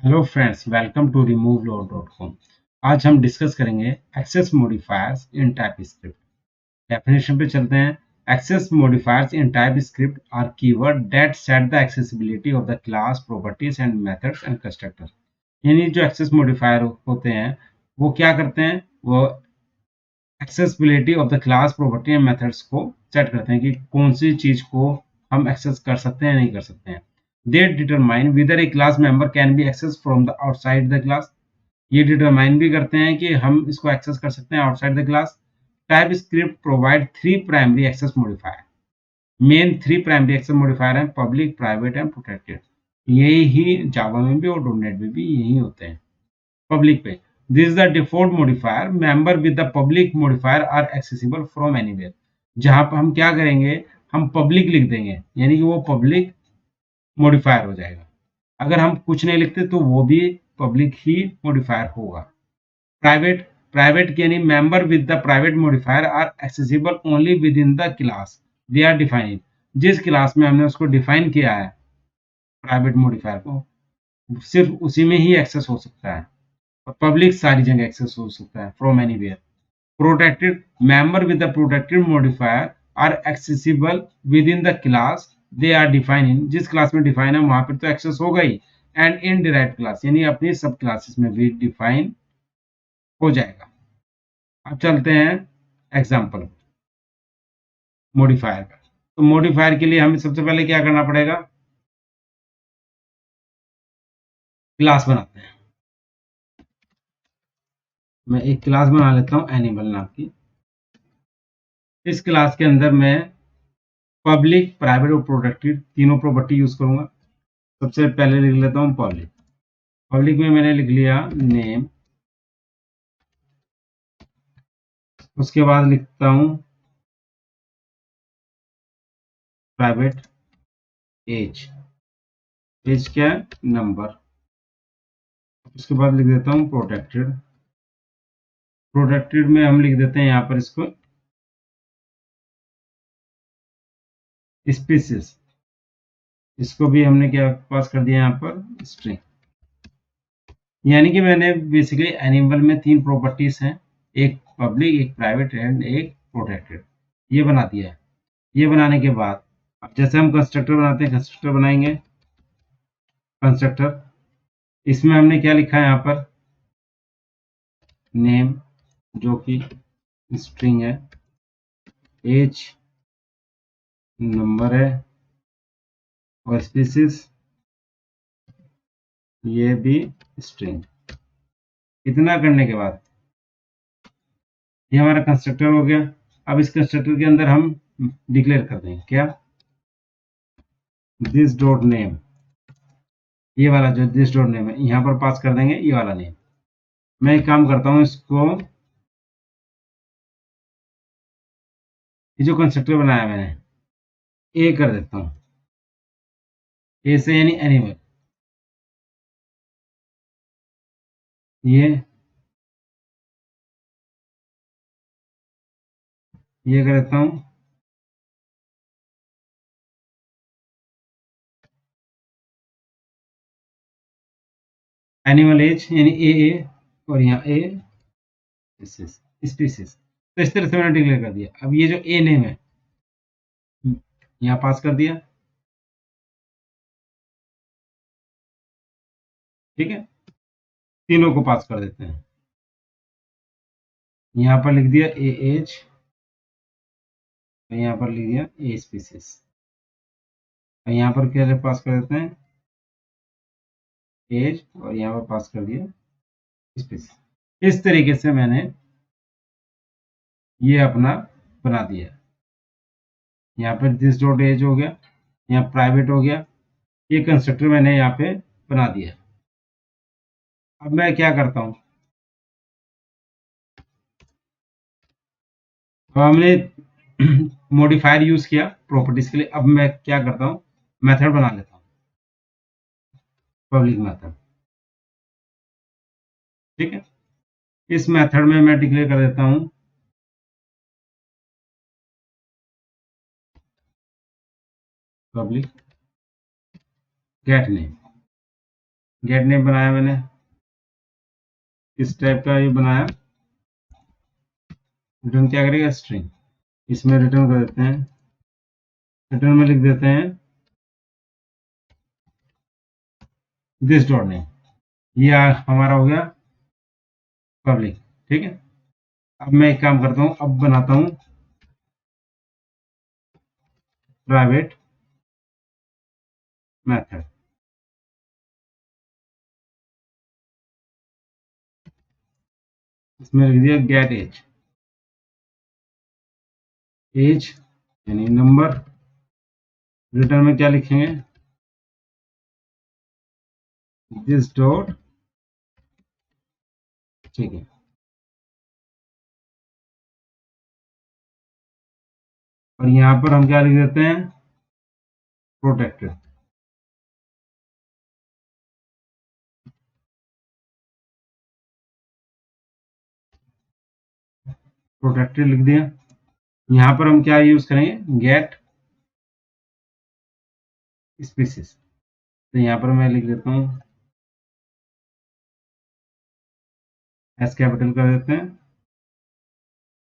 Hello friends, welcome to removelore.com। आज हम discuss करेंगे access modifiers in TypeScript. Definition पे चलते हैं। Access modifiers in TypeScript are keyword that set the accessibility of the class, properties and methods and constructor. यानी जो access modifier होते हैं वो क्या करते हैं, वो accessibility of the class, property and methods को सेट करते हैं कि कौन सी चीज को हम एक्सेस कर सकते हैं, नहीं कर सकते हैं। They determine whether a class member can be access from the outside the class. ये डिटरमाइन भी करते हैं कि हम इसको एक्सेस कर सकते हैं outside the class. TypeScript provide three primary access modifier. Main three primary access modifier हैं: पब्लिक, प्राइवेट एंड प्रोटेक्टेड। यही ही जावा में भी और डॉटनेट में भी यही होते हैं। पब्लिक पे this is the default modifier, member with the public modifier are accessible from anywhere. जहां पर हम क्या करेंगे, हम पब्लिक लिख देंगे, यानी कि वो पब्लिक मॉडिफायर हो जाएगा। अगर हम कुछ नहीं लिखते तो वो भी पब्लिक ही मॉडिफायर होगा। प्राइवेट प्राइवेट यानी member with the private modifier are accessible only within the class they are defined. जिस क्लास में हमने उसको डिफाइन किया है प्राइवेट मॉडिफायर को, सिर्फ उसी में ही एक्सेस हो सकता है। और पब्लिक सारी जगह एक्सेस हो सकता है from anywhere. Protected member with the protected modifier are accessible within the class they are define in. जिस क्लास में डिफाइन है वहां पर तो एक्सेस होगा ही, एंड इन डिराइव्ड क्लास यानी अपनी सब क्लासेस में भी डिफाइन हो जाएगा। अब चलते हैं एग्जाम्पल मॉडिफायर का। तो मॉडिफायर के लिए हमें सबसे पहले क्या करना पड़ेगा, क्लास बनाते हैं। मैं एक क्लास बना लेता हूं एनिमल नाम की। इस क्लास के अंदर मैं पब्लिक, प्राइवेट और प्रोटेक्टेड तीनों प्रॉपर्टी यूज करूंगा। सबसे पहले लिख लेता हूं पब्लिक। पब्लिक में मैंने लिख लिया नेम। उसके बाद लिखता हूं प्राइवेट एज। एज क्या है, नंबर। उसके बाद लिख देता हूं प्रोटेक्टेड। प्रोटेक्टेड में हम लिख देते हैं यहाँ पर इसको स्पीसीज। इसको भी हमने क्या पास कर दिया यहाँ पर, स्ट्रिंग। यानी कि मैंने बेसिकली एनिमल में तीन प्रॉपर्टीज हैं, एक पब्लिक, एक प्राइवेट एंड एक प्रोटेक्टेड। ये बना दिया है। ये बनाने के बाद अब जैसे हम कंस्ट्रक्टर बनाते हैं, कंस्ट्रक्टर बनाएंगे। कंस्ट्रक्टर, इसमें हमने क्या लिखा है यहाँ पर, नेम जो कि स्ट्रिंग है, एज नंबर है, और स्पीसीज ये भी स्ट्रिंग। इतना करने के बाद ये हमारा कंस्ट्रक्टर हो गया। अब इस कंस्ट्रक्टर के अंदर हम डिक्लेयर कर देंगे क्या, दिस डॉट नेम। ये वाला जो दिस डॉट नेम है यहाँ पर पास कर देंगे ये वाला नेम। मैं एक काम करता हूँ, इसको ये जो कंस्ट्रक्टर बनाया मैंने ए कर देता हूँ। ए से यानी एनिमल। ये कर देता हूँ एनिमल एज यानी ए, और यहाँ ए स्पीसीज। तो इस तरह से मैंने डिक्लेयर कर दिया। अब ये जो ए नेम है यहाँ पास कर दिया, ठीक है। तीनों को पास कर देते हैं। यहाँ पर लिख दिया ए एज, और यहाँ पर लिख दिया ए स्पीसीज, और यहाँ पर क्या पास कर देते हैं, एज, और यहाँ पर पास कर दिया स्पीसीज। इस तरीके से मैंने ये अपना बना दिया। यहाँ पर दिस डॉट एज हो गया, यहाँ प्राइवेट हो गया। ये कंस्ट्रक्टर मैंने यहाँ पे बना दिया। अब मैं क्या करता हूँ, अब हमने मॉडिफायर यूज किया प्रॉपर्टीज के लिए। अब मैं क्या करता हूँ, मेथड बना लेता हूँ, पब्लिक मेथड, ठीक है। इस मेथड में मैं डिक्लेयर कर देता हूँ public gate name. Gate name बनाया मैंने, किस टाइप का ये बनाया, रिटर्न क्या करेगा, स्ट्रिंग। इसमें रिटर्न कर देते हैं, रिटर्न में लिख देते हैं दिस डॉट नेम, ये हमारा हो गया पब्लिक। ठीक है, अब मैं एक काम करता हूँ, अब बनाता हूँ प्राइवेट मेथड। इसमें लिख दिया गेट एज, एज यानी नंबर, रिटर्न में क्या लिखेंगे, दिस डॉट। ठीक है, और यहाँ पर हम क्या लिख देते हैं, प्रोटेक्टेड। प्रोटेक्टेड लिख दिया। यहाँ पर हम क्या यूज करेंगे, गेट स्पीसीज। तो यहाँ पर मैं लिख देता हूँ एस कैपिटल कर देते हैं।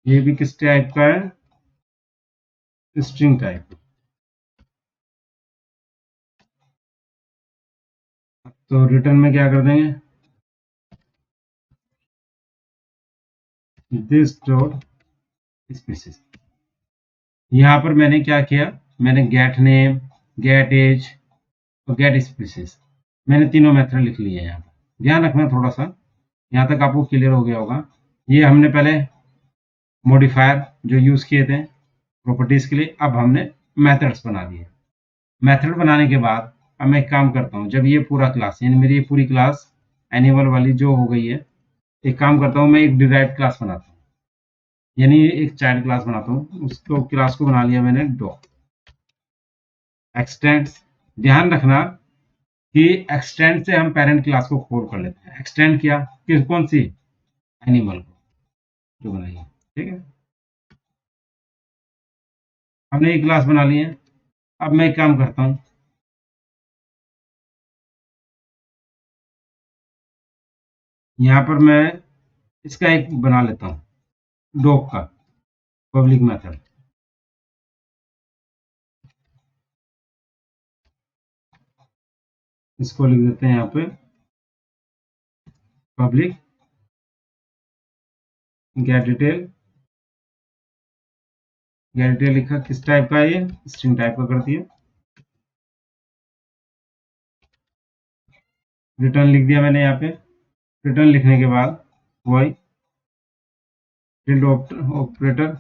ये भी किस टाइप का है, स्ट्रिंग टाइप। तो रिटर्न में क्या कर देंगे, दिस डॉट स्पीसीज। यहाँ पर मैंने क्या किया, मैंने गेट नेम, गेट एज और गेट स्पीसीज, मैंने तीनों मेथड लिख लिए हैं। यहाँ पर ध्यान रखना थोड़ा सा, यहाँ तक आपको क्लियर हो गया होगा। ये हमने पहले मॉडिफायर जो यूज किए थे प्रॉपर्टीज के लिए, अब हमने मेथड्स बना दिए। मेथड बनाने के बाद अब मैं एक काम करता हूँ, जब ये पूरा क्लास यानी मेरी ये पूरी क्लास एनिमल वाली जो हो गई है, एक काम करता हूँ, मैं एक डिराइव्ड क्लास बनाता हूँ, यानी एक चाइल्ड क्लास बनाता हूँ। उसको क्लास को बना लिया मैंने डॉग एक्सटेंड्स। ध्यान रखना कि एक्सटेंड से हम पेरेंट क्लास को कॉल कर लेते हैं। एक्सटेंड किया किस, कौन सी, एनिमल को जो बनाई है। ठीक है, हमने एक क्लास बना ली है। अब मैं एक काम करता हूँ, यहाँ पर मैं इसका एक बना लेता हूँ डॉग का पब्लिक मेथड। इसको लिख देते हैं यहाँ पे public gate detail. Gate detail लिखा, किस टाइप का है, ये स्ट्रिंग टाइप का कर दिया। रिटर्न लिख दिया मैंने यहाँ पे। रिटर्न लिखने के बाद वही टिल्ड ऑपरेटर,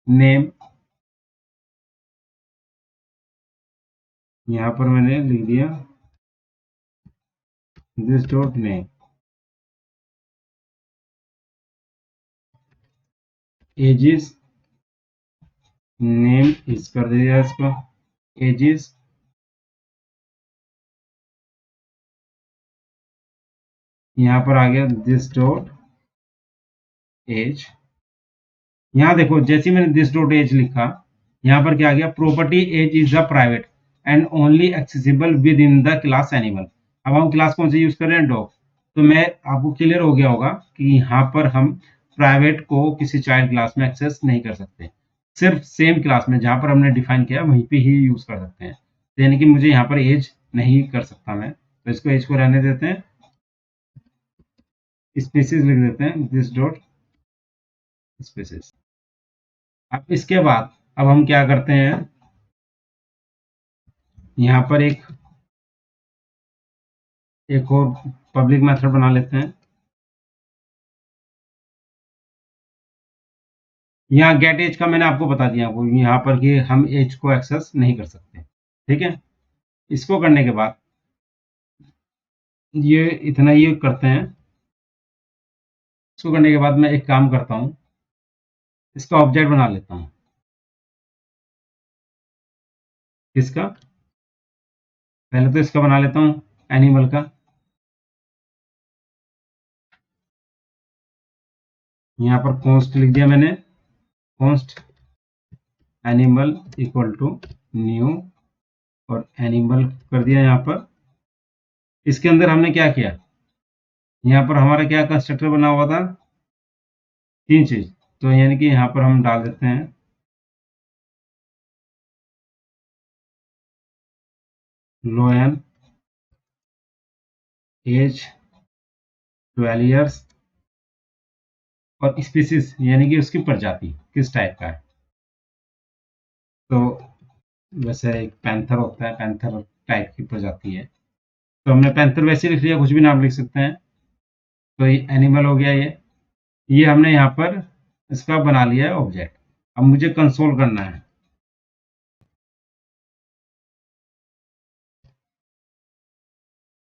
नेम, यहाँ पर मैंने लिख दिया this dot name, age is, name इस कर दिया इसको, एजिस, यहाँ पर आ गया दिस डॉट एज। यहाँ देखो जैसे मैंने दिस डॉट एज लिखा, यहाँ पर क्या आ गया, property age is a private and only accessible within the class animal. अब हम क्लास कौन सी यूज कर रहे हैं, डॉग। तो मैं आपको क्लियर हो गया होगा कि यहाँ पर हम प्राइवेट को किसी चाइल्ड क्लास में एक्सेस नहीं कर सकते, सिर्फ सेम क्लास में जहां पर हमने डिफाइन किया वहीं पे ही यूज कर सकते हैं। तो यानी कि मुझे यहाँ पर एज नहीं कर सकता मैं, तो इसको एज को रहने देते हैं, स्पीसीज लिख देते हैं दिस डॉट स्पीसीज। अब इसके बाद अब हम क्या करते हैं, यहाँ पर एक और पब्लिक मेथड बना लेते हैं। यहाँ गेट एज का मैंने आपको बता दिया वो यहाँ पर कि हम एज को एक्सेस नहीं कर सकते। ठीक है, इसको करने के बाद ये इतना ये करते हैं। इसको करने के बाद मैं एक काम करता हूँ, इसका ऑब्जेक्ट बना लेता हूँ। किसका, पहले तो इसका बना लेता हूँ एनिमल का। यहाँ पर कॉन्स्ट लिख दिया मैंने, const animal equal to new, और एनिमल कर दिया यहाँ पर इसके अंदर हमने क्या किया, यहाँ पर हमारा क्या कंस्ट्रक्टर बना हुआ था, 3 चीज। तो यानी कि यहाँ पर हम डाल देते हैं लोयन एज 12 ईयर्स और स्पीसीज यानी कि उसकी प्रजाति किस टाइप का है। तो वैसे एक पैंथर होता है, पैंथर टाइप की प्रजाति है, तो हमने पैंथर वैसे लिख लिया, कुछ भी नाम लिख सकते हैं। तो ये एनिमल हो गया, ये हमने यहाँ पर इसका बना लिया है ऑब्जेक्ट। अब मुझे कंसोल करना है,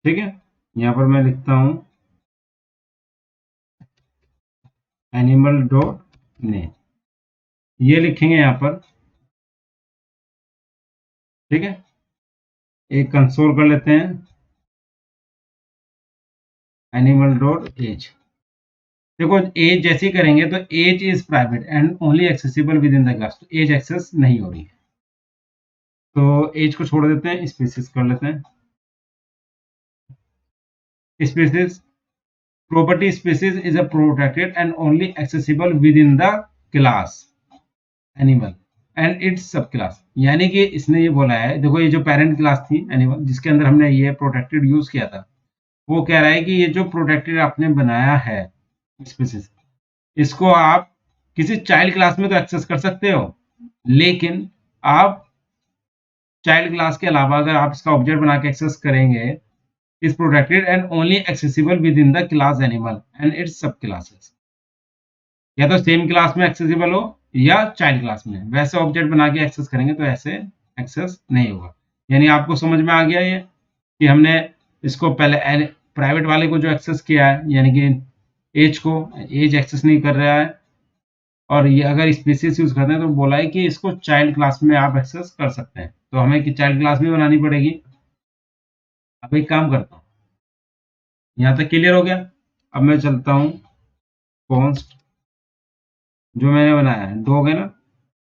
ठीक है। यहाँ पर मैं लिखता हूँ एनिमल डॉट नेम, ये लिखेंगे यहाँ पर, ठीक है। एक कंसोल कर लेते हैं एनिमल डॉट एज। देखो एज जैसे ही करेंगे तो age is private and only accessible within the class, तो एज एक्सेस नहीं हो रही है, तो एज को छोड़ देते हैं, स्पीसीज कर लेते हैं। Species property species is a protected and only accessible within the class animal and its subclass। यानी कि इसने ये बोला है, देखो ये जो पेरेंट क्लास थी एनिमल जिसके अंदर हमने ये प्रोटेक्टेड यूज किया था, वो कह रहा है कि ये जो प्रोटेक्टेड आपने बनाया है स्पीसीज, इसको आप किसी चाइल्ड क्लास में तो एक्सेस कर सकते हो, लेकिन आप चाइल्ड क्लास के अलावा अगर आप इसका ऑब्जेक्ट बना के एक्सेस करेंगे, is protected and only accessible within the class animal and its सब क्लासेस। या तो सेम क्लास में एक्सेसिबल हो या चाइल्ड क्लास में, वैसे ऑब्जेक्ट बना के एक्सेस करेंगे तो ऐसे एक्सेस नहीं होगा। यानी आपको समझ में आ गया ये कि हमने इसको पहले प्राइवेट वाले को जो एक्सेस किया है, यानी कि एज को, एज एक्सेस नहीं कर रहा है, और ये अगर स्पीसीज यूज करते हैं तो बोला है कि इसको चाइल्ड क्लास में आप एक्सेस कर सकते हैं, तो हमें कि चाइल्ड क्लास भी बनानी पड़ेगी। अब एक काम करता हूँ, यहाँ तक क्लियर हो गया। अब मैं चलता हूँ कॉन्स्ट, जो मैंने बनाया है डॉग है ना,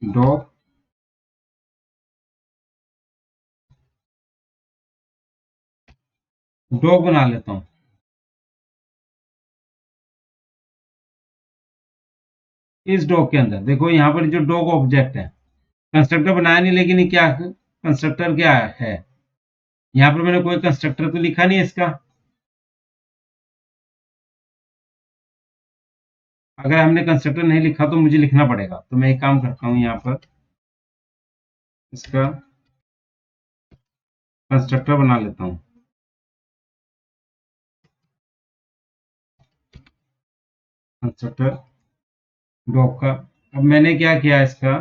डॉग डॉग बना लेता हूँ। इस डॉग के अंदर देखो यहाँ पर जो डॉग ऑब्जेक्ट है, कंस्ट्रक्टर बनाया नहीं, लेकिन ये क्या कंस्ट्रक्टर क्या है, यहाँ पर मैंने कोई कंस्ट्रक्टर तो लिखा नहीं है इसका। अगर हमने कंस्ट्रक्टर नहीं लिखा तो मुझे लिखना पड़ेगा, तो मैं एक काम करता हूँ, यहाँ पर इसका कंस्ट्रक्टर बना लेता हूँ, कंस्ट्रक्टर डॉग का। अब मैंने क्या किया, इसका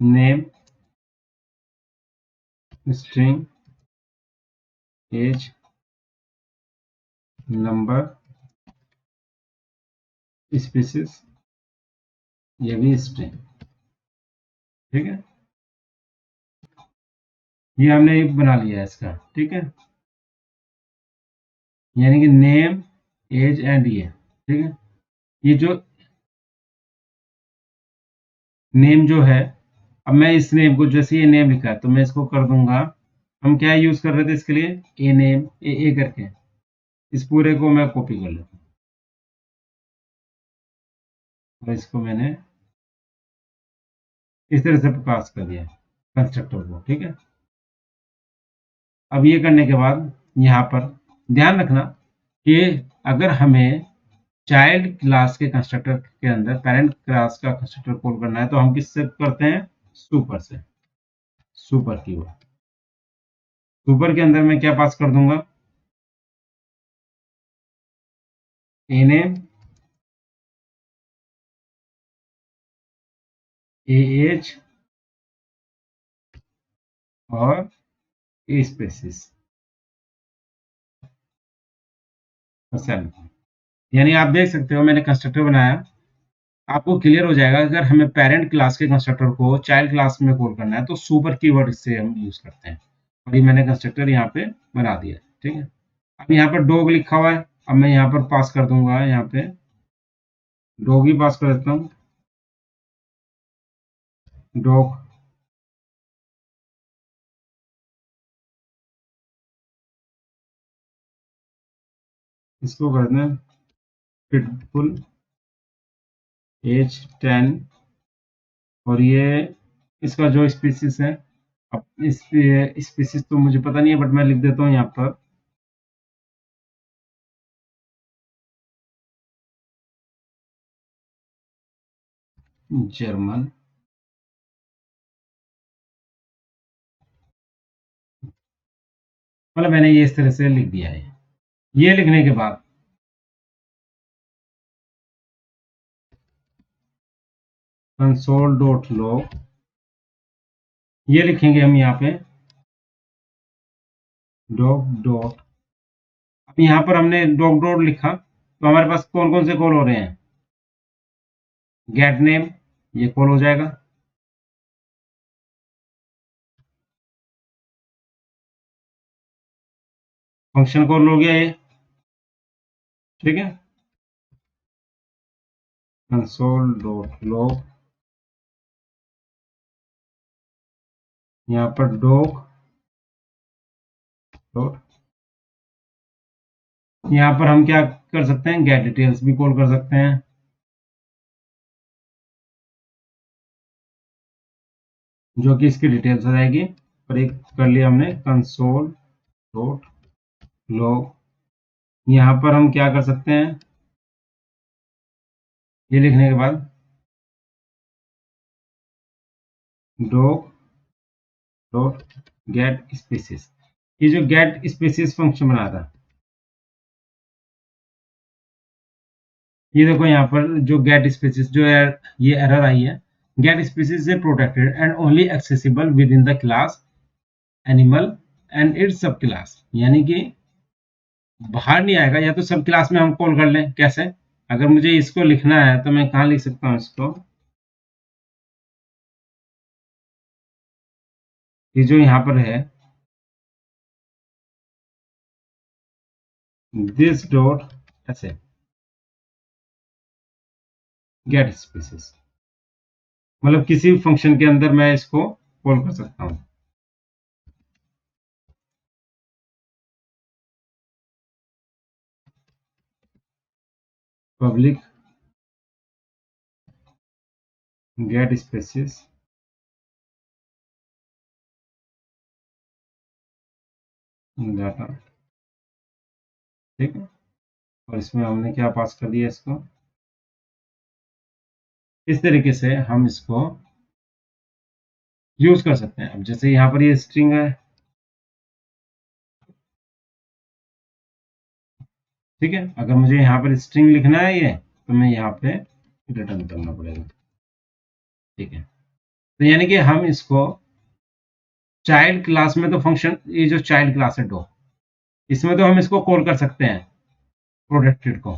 name string age number species, ये भी स्ट्रिंग, ठीक है। ये हमने बना लिया है इसका, ठीक है। यानी कि नेम एज एंड ये, ठीक है। ये जो नेम जो है, अब मैं इस नेम को, जैसे ये नेम लिखा है तो मैं इसको कर दूंगा, हम क्या यूज कर रहे थे इसके लिए, ए नेम ए करके, इस पूरे को मैं कॉपी कर लेता हूँ और इसको मैंने इस तरह से पास कर दिया कंस्ट्रक्टर को, ठीक है। अब ये करने के बाद यहाँ पर ध्यान रखना कि अगर हमें चाइल्ड क्लास के कंस्ट्रक्टर के अंदर पेरेंट क्लास का कंस्ट्रक्टर कॉल करना है तो हम किससे करते हैं, सुपर से, सुपर कीवर्ड। सुपर के अंदर मैं क्या पास कर दूंगा, ए नेम ए एज और ए स्पेसिस, यानी आप देख सकते हो मैंने कंस्ट्रक्टर बनाया, आपको क्लियर हो जाएगा। अगर हमें पेरेंट क्लास के कंस्ट्रक्टर को चाइल्ड क्लास में कॉल करना है तो सुपर कीवर्ड से हम यूज करते हैं, और ये मैंने कंस्ट्रक्टर यहाँ पे बना दिया, ठीक है। अब यहाँ पर डॉग लिखा हुआ है, अब मैं यहाँ पर पास कर दूंगा, यहाँ पे डॉग ही पास कर देता हूँ, डॉग इसको कर दें पिटबुल एज 10 और ये इसका जो स्पीसीज है, अब इस स्पीसीज तो मुझे पता नहीं है बट मैं लिख देता हूँ यहाँ पर जर्मन मतलब मैंने ये इस तरह से लिख दिया है। ये लिखने के बाद console.log ये लिखेंगे हम यहाँ पे डॉग डॉट। अब यहाँ पर हमने डॉग डॉट लिखा तो हमारे पास कौन कौन से कॉल हो रहे हैं, गेट नेम ये कॉल हो जाएगा, फंक्शन कॉल हो गया ये, ठीक है। console.log यहाँ पर डॉग डॉट, यहाँ पर हम क्या कर सकते हैं, गेट डिटेल्स भी कॉल कर सकते हैं, जो कि इसकी डिटेल्स आ जाएगी। और एक कर लिया हमने कंसोल डॉट लॉग, यहाँ पर हम क्या कर सकते हैं, ये लिखने के बाद डॉग डॉट गेट स्पीसीज, ये जो गेट स्पीसीज फंक्शन बना था, ये देखो यहाँ पर जो गेट स्पीसीज जो है ये एरर आई है, get species is protected and only accessible within the class animal and its subclass, यानी कि बाहर नहीं आएगा, या तो सब क्लास में हम कॉल कर लें। कैसे, अगर मुझे इसको लिखना है तो मैं कहाँ लिख सकता हूँ इसको, ये जो यहाँ पर है दिस डॉट ऐसे गेट स्पीसीज, मतलब किसी फंक्शन के अंदर मैं इसको कॉल कर सकता हूँ। पब्लिक गेट स्पीसीज डाटा, ठीक है। और इसमें हमने क्या पास कर दिया इसको, इस तरीके से हम इसको यूज कर सकते हैं। अब जैसे यहाँ पर ये स्ट्रिंग है, ठीक है, अगर मुझे यहाँ पर स्ट्रिंग लिखना है ये तो मैं यहाँ पे रिटर्न करना पड़ेगा, ठीक है। तो यानी कि हम इसको चाइल्ड क्लास में तो फंक्शन, ये जो चाइल्ड क्लास है डो, इसमें तो हम इसको कॉल कर सकते हैं प्रोटेक्टेड को,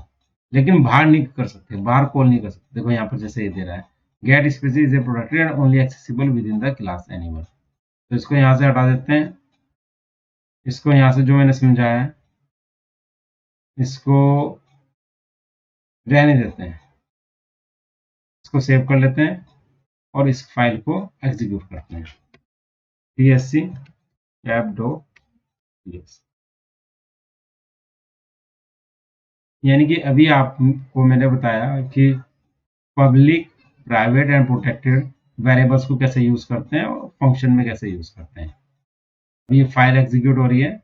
लेकिन बाहर नहीं कर सकते, बाहर कॉल नहीं कर सकते। देखो यहाँ पर जैसे ये दे रहा है get species is protected and only accessible within the class animal, तो इसको यहाँ से हटा देते हैं, इसको यहाँ से जो मैंने समझाया है इसको रहने देते हैं, इसको सेव कर लेते हैं और इस फाइल को एग्जीक्यूट करते हैं tsc app.ts। यानी कि अभी आपको मैंने बताया कि public private and protected variables को कैसे यूज करते हैं और फंक्शन में कैसे यूज करते हैं। ये फाइल एग्जीक्यूट हो रही है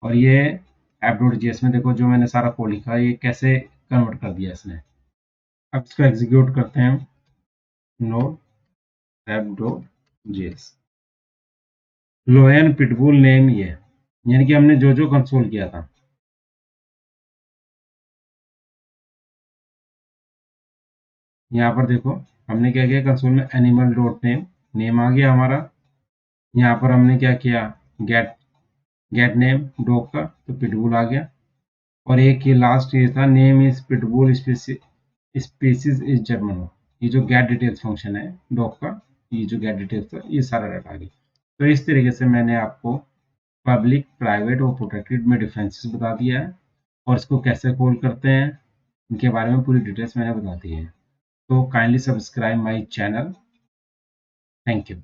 और ये app.js में देखो जो मैंने सारा कोड लिखा है ये कैसे कन्वर्ट कर दिया इसने। अब इसको एग्जीक्यूट करते हैं, नोड app.js लोयन पिटबुल नेम, ये यानी कि हमने जो जो कंसोल किया था, यहाँ पर देखो हमने क्या किया, कंसोल में एनिमल डॉट नेम, नेम आ गया हमारा। यहाँ पर हमने क्या किया, गेट गेट नेम डॉग का, तो पिटबुल आ गया। और एक ये लास्ट ये था name is pitbull species is German, ये जो गेट डिटेल्स फंक्शन है डॉग का, ये जो गेट डिटेल्स था ये सारा डाटा आ गया। तो इस तरीके से मैंने आपको पब्लिक प्राइवेट और प्रोटेक्टेड में डिफरेंसेस बता दिया है और इसको कैसे कॉल करते हैं इनके बारे में पूरी डिटेल्स मैंने बता दी है। तो kindly subscribe my channel, thank you.